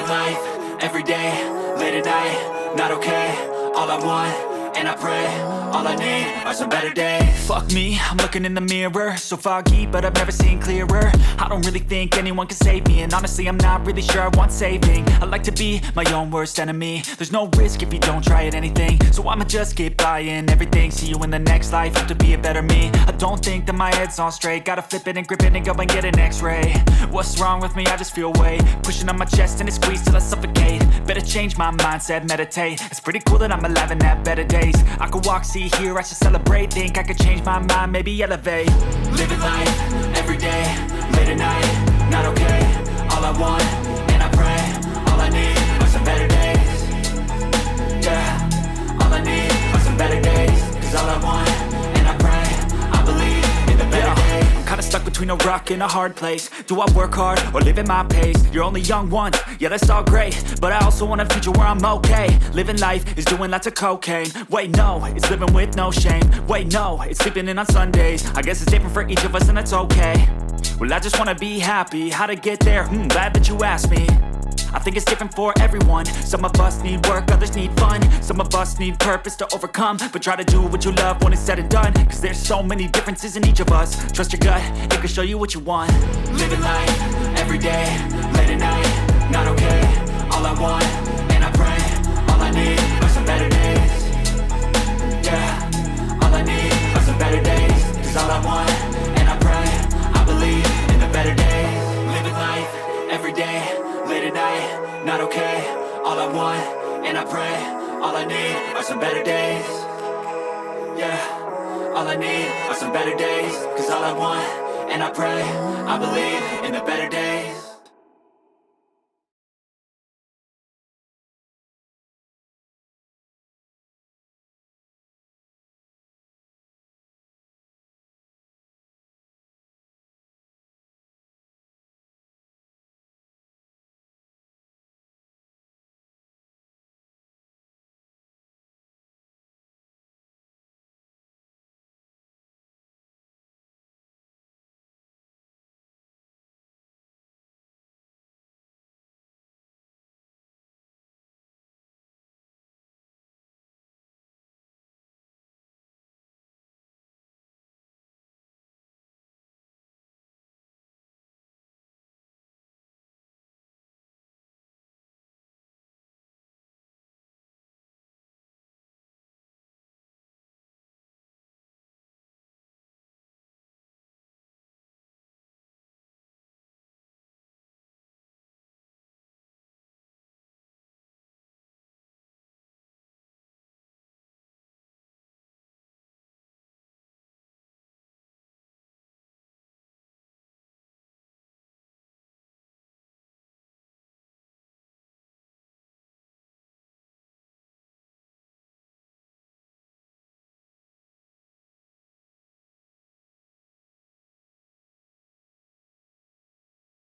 Living life, everyday, late at night, not okay. All I want, and I pray, all I need are some better days. Fuck me, I'm looking in the mirror, so foggy, but I've never seen clearer. I don't really think anyone can save me, and honestly I'm not really sure I want saving. I like to be my own worst enemy. There's no risk if you don't try at anything, so I'ma just keep buying everything. See you in the next life, hope to be a better me. I don't think that my head's on straight, gotta flip it and grip it and go and get an x-ray. What's wrong with me? I just feel weight pushing on my chest and it squeezes till I suffocate. Better change my mindset, meditate. It's pretty cool that I'm alive and have better days. I could walk, see, hear, I should celebrate. Think I could change my mind, maybe elevate. Living life, everyday, late at night, not okay. All I want, and I pray, all I need are some better days. Yeah, all I need are some better days. Cause all I want, and I pray, I believe in the better days. I'm kinda stuck between a rock and a hard place. Do I work hard or live at my pace? You're only young once, yeah that's all great, but I also want a future where I'm okay. Living life is doing lots of cocaine. Wait no, it's living with no shame. Wait no, it's sleeping in on Sundays. I guess it's different for each of us and that's okay. Well I just wanna be happy, how to get there? Glad that you asked me. I think it's different for everyone. Some of us need work, others need fun. Some of us need purpose to overcome. But try to do what you love when it's said and done. Cause there's so many differences in each of us. Trust your gut, it can show you what you want. Living life, everyday, late at night, not okay. All I want, and I pray, all I need are some better days. Yeah, all I need are some better days. Cause all I want, and I pray, I believe in the better days. Living life, everyday, late at night, not okay. All I want, and I pray, all I need are some better days. Yeah, all I need are some better days. Cause all I want, and I pray, I believe in the better days.